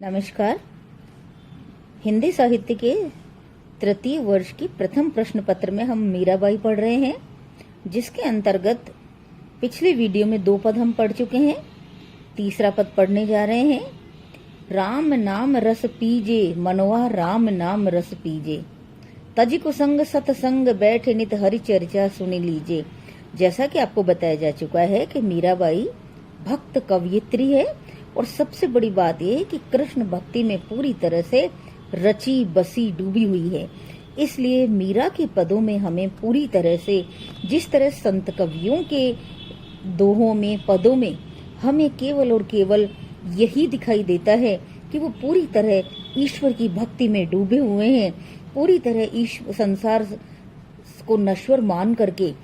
नमस्कार। हिंदी साहित्य के तृतीय वर्ष की प्रथम प्रश्न पत्र में हम मीराबाई पढ़ रहे हैं, जिसके अंतर्गत पिछले वीडियो में 2 पद हम पढ़ चुके हैं। तीसरा पद पढ़ने जा रहे हैं। राम नाम रस पीजे, मनवा राम नाम रस पीजे, तज कुसंग सतसंग बैठे नित हरि चर्चा सुन लीजे। जैसा कि आपको बताया जा चुका है कि मीराबाई भक्त कवयित्री है, और सबसे बड़ी बात यह है कि कृष्ण भक्ति में पूरी तरह से रची बसी डूबी हुई है। इसलिए मीरा के पदों में हमें पूरी तरह से, जिस तरह संत कवियों के दोहों में, पदों में हमें केवल और केवल यही दिखाई देता है कि वो पूरी तरह ईश्वर की भक्ति में डूबे हुए हैं, पूरी तरह संसार को नश्वर मान करके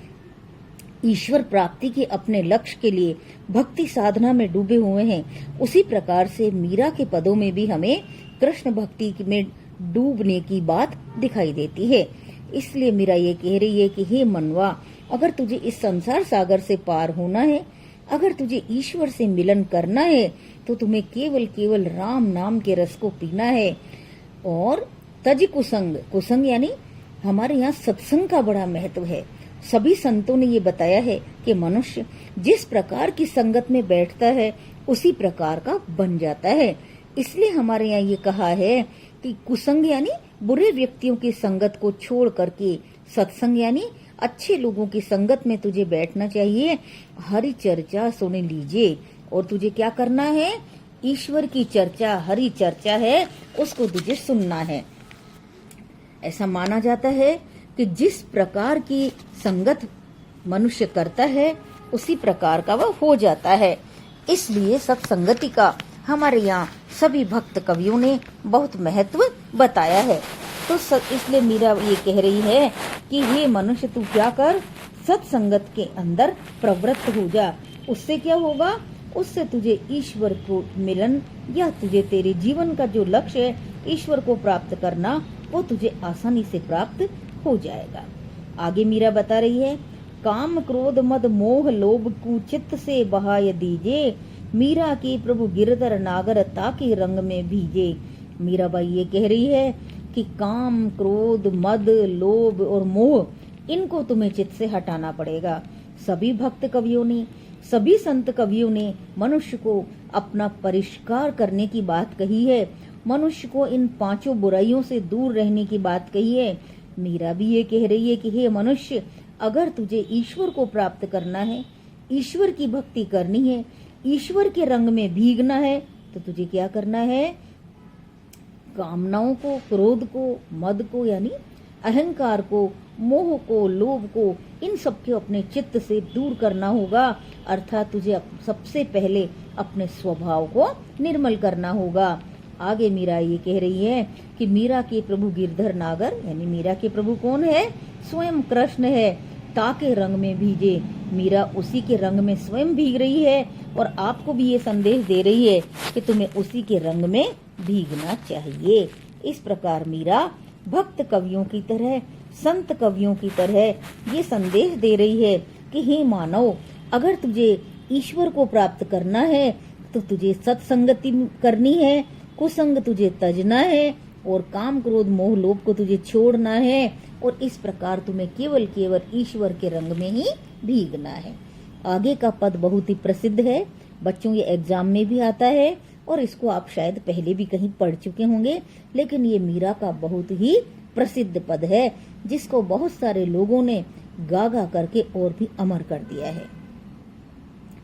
ईश्वर प्राप्ति के अपने लक्ष्य के लिए भक्ति साधना में डूबे हुए हैं। उसी प्रकार से मीरा के पदों में भी हमें कृष्ण भक्ति में डूबने की बात दिखाई देती है। इसलिए मीरा ये कह रही है कि हे मनवा, अगर तुझे इस संसार सागर से पार होना है, अगर तुझे ईश्वर से मिलन करना है, तो तुम्हें केवल केवल राम नाम के रस को पीना है। और तज कुसंग, कुसंग यानी हमारे यहाँ सत्संग का बड़ा महत्व है। सभी संतों ने ये बताया है कि मनुष्य जिस प्रकार की संगत में बैठता है उसी प्रकार का बन जाता है। इसलिए हमारे यहाँ ये कहा है कि कुसंग यानी बुरे व्यक्तियों की संगत को छोड़ करके सत्संग यानी अच्छे लोगों की संगत में तुझे बैठना चाहिए। हरि चर्चा सुन लीजिए, और तुझे क्या करना है? ईश्वर की चर्चा, हरि चर्चा है, उसको तुझे सुनना है। ऐसा माना जाता है कि जिस प्रकार की संगत मनुष्य करता है उसी प्रकार का वह हो जाता है। इसलिए सत्संगति का हमारे यहाँ सभी भक्त कवियों ने बहुत महत्व बताया है। तो इसलिए मीरा ये कह रही है कि हे मनुष्य, तू क्या कर, सत्संगत के अंदर प्रवृत्त हो जा। उससे क्या होगा? उससे तुझे ईश्वर को मिलन, या तुझे तेरे जीवन का जो लक्ष्य है ईश्वर को प्राप्त करना, वो तुझे आसानी से प्राप्त हो जाएगा। आगे मीरा बता रही है, काम क्रोध मद मोह लोभ कुचित से बहाय दीजे, मीरा की प्रभु गिरधर नागर ताके रंग में भीजे। मीराबाई ये कह रही है कि काम क्रोध मद लोभ और मोह, इनको तुम्हें चित्त से हटाना पड़ेगा। सभी भक्त कवियों ने, सभी संत कवियों ने मनुष्य को अपना परिष्कार करने की बात कही है, मनुष्य को इन 5 बुराइयों से दूर रहने की बात कही है। मीरा भी ये कह रही है कि हे मनुष्य, अगर तुझे ईश्वर को प्राप्त करना है, ईश्वर की भक्ति करनी है, ईश्वर के रंग में भीगना है, तो तुझे क्या करना है? कामनाओं को, क्रोध को, मद को यानी अहंकार को, मोह को, लोभ को, इन सब के अपने चित्त से दूर करना होगा। अर्थात तुझे सबसे पहले अपने स्वभाव को निर्मल करना होगा। आगे मीरा ये कह रही है कि मीरा के प्रभु गिरधर नागर, यानी मीरा के प्रभु कौन है? स्वयं कृष्ण है। ताके रंग में भीजे, मीरा उसी के रंग में स्वयं भीग रही है, और आपको भी ये संदेश दे रही है कि तुम्हें उसी के रंग में भीगना चाहिए। इस प्रकार मीरा भक्त कवियों की तरह, संत कवियों की तरह ये संदेश दे रही है कि हे मानव, अगर तुझे ईश्वर को प्राप्त करना है तो तुझे सत्संगति करनी है, कुसंग तुझे तजना है, और काम क्रोध मोह लोभ को तुझे छोड़ना है, और इस प्रकार तुम्हें केवल केवल ईश्वर के रंग में ही भीगना है। आगे का पद बहुत ही प्रसिद्ध है, बच्चों ये एग्जाम में भी आता है, और इसको आप शायद पहले भी कहीं पढ़ चुके होंगे, लेकिन ये मीरा का बहुत ही प्रसिद्ध पद है, जिसको बहुत सारे लोगों ने गा गा करके और भी अमर कर दिया है।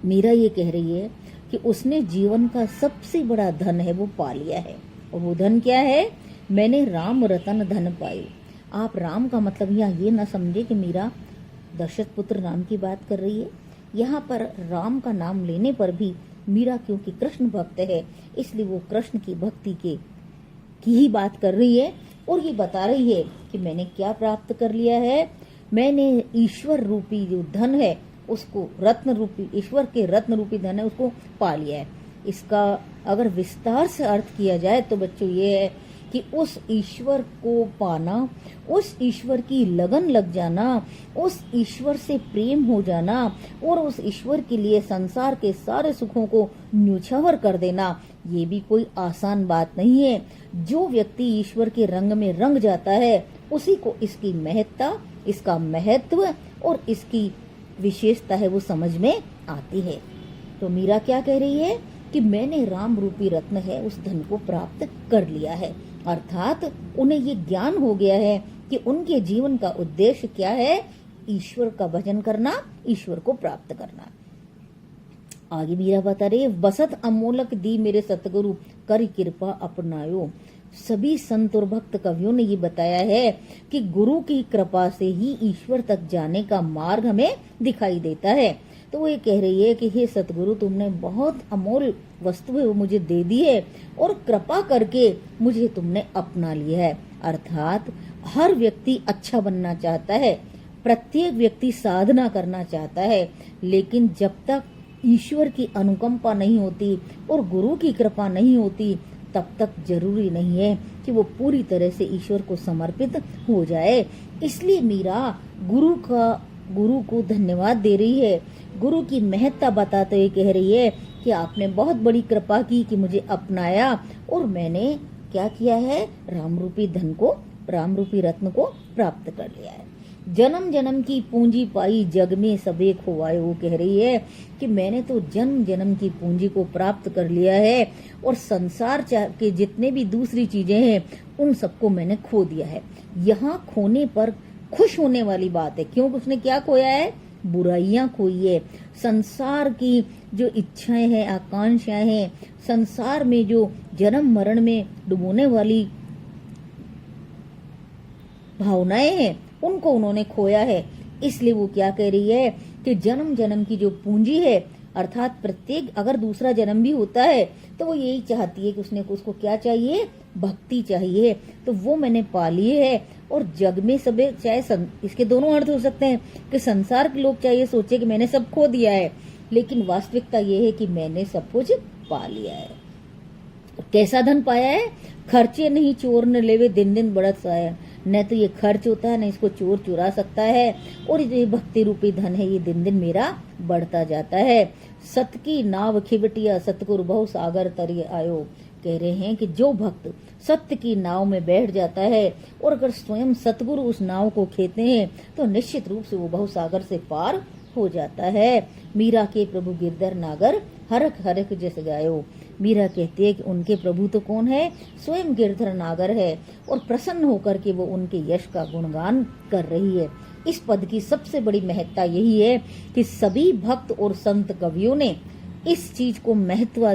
मीरा ये कह रही है कि उसने जीवन का सबसे बड़ा धन है वो पा लिया है, और वो धन क्या है? मैंने राम रतन धन पाई। आप राम का मतलब यहाँ ये ना समझे कि मीरा दशरथ पुत्र राम की बात कर रही है। यहाँ पर राम का नाम लेने पर भी मीरा क्योंकि कृष्ण भक्त है, इसलिए वो कृष्ण की भक्ति की ही बात कर रही है, और ये बता रही है कि मैंने क्या प्राप्त कर लिया है। मैंने ईश्वर रूपी जो धन है उसको, रत्न रूपी, ईश्वर के रत्न रूपी धन है, उसको पा लिया है। इसका अगर विस्तार से अर्थ किया जाए तो बच्चों ये है कि उस ईश्वर को पाना, उस ईश्वर की लगन लग जाना, उस ईश्वर से प्रेम हो जाना और उस ईश्वर के लिए संसार के सारे सुखों को न्योछावर कर देना, ये भी कोई आसान बात नहीं है। जो व्यक्ति ईश्वर के रंग में रंग जाता है उसी को इसकी महत्ता, इसका महत्व और इसकी विशेषता है वो समझ में आती है। तो मीरा क्या कह रही है कि मैंने राम रूपी रत्न है उस धन को प्राप्त कर लिया है, अर्थात उन्हें ये ज्ञान हो गया है कि उनके जीवन का उद्देश्य क्या है, ईश्वर का भजन करना, ईश्वर को प्राप्त करना। आगे मीरा बता रही है, बसत अमोलक दी मेरे सतगुरु कर कृपा अपनायो। सभी संत और भक्त कवियों ने ये बताया है कि गुरु की कृपा से ही ईश्वर तक जाने का मार्ग हमें दिखाई देता है। तो वो ये कह रही है कि हे सतगुरु, तुमने बहुत अमोल वस्तु है वो मुझे दे दी है और कृपा करके मुझे तुमने अपना लिया है। अर्थात हर व्यक्ति अच्छा बनना चाहता है, प्रत्येक व्यक्ति साधना करना चाहता है, लेकिन जब तक ईश्वर की अनुकंपा नहीं होती और गुरु की कृपा नहीं होती तब तक जरूरी नहीं है कि वो पूरी तरह से ईश्वर को समर्पित हो जाए। इसलिए मीरा गुरु को धन्यवाद दे रही है, गुरु की महत्ता बताते हुए कह रही है कि आपने बहुत बड़ी कृपा की कि मुझे अपनाया और मैंने क्या किया है, राम रूपी धन को, राम रूपी रत्न को प्राप्त कर लिया है। जन्म जन्म की पूंजी पाई जग में सबे खोवाए। वो कह रही है कि मैंने तो जन्म जन्म की पूंजी को प्राप्त कर लिया है और संसार के जितने भी दूसरी चीजें हैं उन सबको मैंने खो दिया है। यहाँ खोने पर खुश होने वाली बात है, क्योंकि उसने क्या खोया है, बुराइयां खोई है। संसार की जो इच्छाएं हैं, आकांक्षाएं हैं, संसार में जो जन्म मरण में डुबोने वाली भावनाएं हैं उनको उन्होंने खोया है। इसलिए वो क्या कह रही है कि जन्म जन्म की जो पूंजी है, अर्थात प्रत्येक अगर दूसरा जन्म भी होता है तो वो यही चाहती है कि उसको क्या चाहिए, भक्ति चाहिए, तो वो मैंने पा ली है। और जग में सबे, चाहे इसके दोनों अर्थ हो सकते हैं कि संसार के लोग चाहिए सोचे कि मैंने सब खो दिया है, लेकिन वास्तविकता ये है कि मैंने सब कुछ पा लिया है। कैसा धन पाया है, खर्चे नहीं चोर न लेवे दिन दिन बढ़त साया। न तो ये खर्च होता है, न इसको चोर चुरा सकता है, और ये भक्ति रूपी धन है ये दिन दिन मेरा बढ़ता जाता है। सत की नाव खिवटिया सतगुरु बहु सागर तरी आयो। कह रहे हैं कि जो भक्त सत्य की नाव में बैठ जाता है और अगर स्वयं सतगुरु उस नाव को खेते हैं तो निश्चित रूप से वो बहु सागर से पार हो जाता है। मीरा के प्रभु गिरधर नागर हरख हरख जस गायो। मीरा कहती है कि उनके प्रभु तो कौन है, स्वयं गिरधर नागर है और प्रसन्न होकर के वो उनके यश का गुणगान कर रही है। इस पद की सबसे बड़ी महत्ता यही है कि सभी भक्त और संत कवियों ने इस चीज को महत्व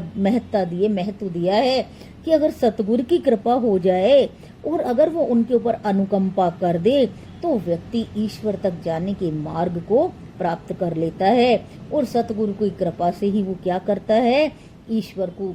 दिया है कि अगर सतगुरु की कृपा हो जाए और अगर वो उनके ऊपर अनुकंपा कर दे तो व्यक्ति ईश्वर तक जाने के मार्ग को प्राप्त कर लेता है। और सतगुरु की कृपा से ही वो क्या करता है, ईश्वर को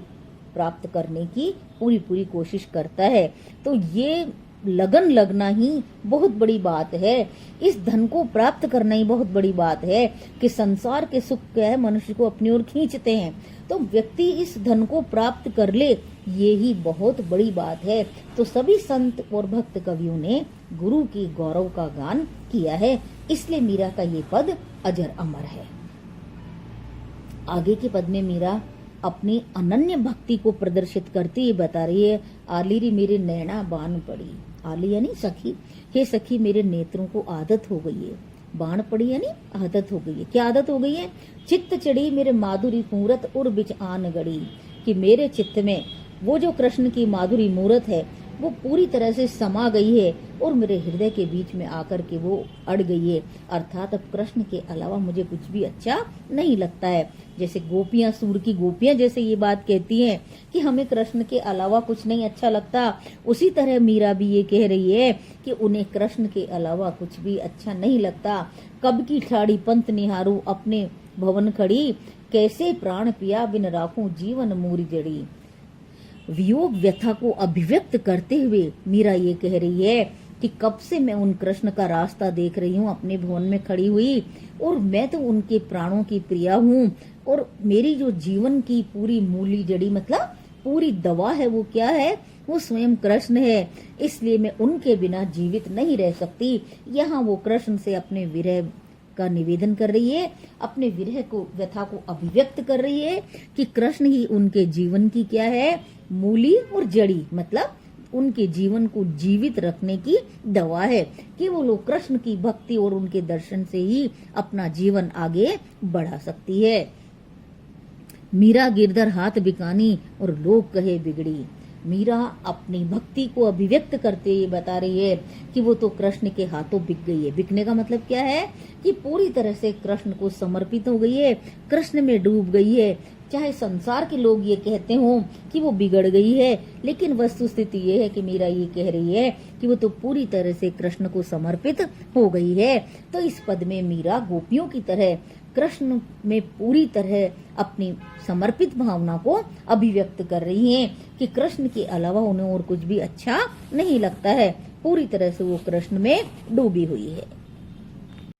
प्राप्त करने की पूरी कोशिश करता है। तो ये लगन लगना ही बहुत बड़ी बात है, इस धन को प्राप्त करना ही बहुत बड़ी बात है कि संसार के सुख क्या है, मनुष्य को अपनी ओर खींचते हैं, तो व्यक्ति इस धन को प्राप्त कर ले, ये ही बहुत बड़ी बात है। तो सभी संत और भक्त कवियों ने गुरु की गौरव का गान किया है, इसलिए मीरा का ये पद अजर अमर है। आगे के पद में मीरा अपनी अनन्य भक्ति को प्रदर्शित करती हुई बता रही है, आलीरी मेरे नैना बान पड़ी। आली यानी सखी, हे सखी मेरे नेत्रों को आदत हो गई है। बाण पड़ी यानी आदत हो गई है। क्या आदत हो गई है, चित्त चढ़ी मेरे माधुरी मूरत और बिच आन गड़ी, कि मेरे चित्त में वो जो कृष्ण की माधुरी मूरत है वो पूरी तरह से समा गई है और मेरे हृदय के बीच में आकर के वो अड़ गई है। अर्थात अब कृष्ण के अलावा मुझे कुछ भी अच्छा नहीं लगता है। जैसे गोपियां, सूर की गोपियां जैसे ये बात कहती हैं कि हमें कृष्ण के अलावा कुछ नहीं अच्छा लगता, उसी तरह मीरा भी ये कह रही है कि उन्हें कृष्ण के अलावा कुछ भी अच्छा नहीं लगता। कब की ठाड़ी पंथ निहारू अपने भवन खड़ी, कैसे प्राण पिया बिन राखूं जीवन मूरी जड़ी। वियोग व्यथा को अभिव्यक्त करते हुए मीरा ये कह रही है कि कब से मैं उन कृष्ण का रास्ता देख रही हूँ अपने भवन में खड़ी हुई, और मैं तो उनके प्राणों की प्रिया हूँ, और मेरी जो जीवन की पूरी मूली जड़ी मतलब पूरी दवा है वो क्या है, वो स्वयं कृष्ण है, इसलिए मैं उनके बिना जीवित नहीं रह सकती। यहाँ वो कृष्ण से अपने विरह का निवेदन कर रही है, अपने विरह को, व्यथा को अभिव्यक्त कर रही है कि कृष्ण ही उनके जीवन की क्या है, मूली और जड़ी, मतलब उनके जीवन को जीवित रखने की दवा है कि वो लोग कृष्ण की भक्ति और उनके दर्शन से ही अपना जीवन आगे बढ़ा सकती है। मीरा गिरधर हाथ बिकानी और लोग कहे बिगड़ी। मीरा अपनी भक्ति को अभिव्यक्त करते हुए बता रही है कि वो तो कृष्ण के हाथों बिक गई है। बिकने का मतलब क्या है कि पूरी तरह से कृष्ण को समर्पित हो गई है, कृष्ण में डूब गई है। चाहे संसार के लोग ये कहते हों कि वो बिगड़ गई है, लेकिन वस्तुस्थिति ये है कि मीरा ये कह रही है कि वो तो पूरी तरह से कृष्ण को समर्पित हो गई है। तो इस पद में मीरा गोपियों की तरह कृष्ण में पूरी तरह अपनी समर्पित भावना को अभिव्यक्त कर रही हैं कि कृष्ण के अलावा उन्हें और कुछ भी अच्छा नहीं लगता है। पूरी तरह से वो कृष्ण में डूबी हुई है।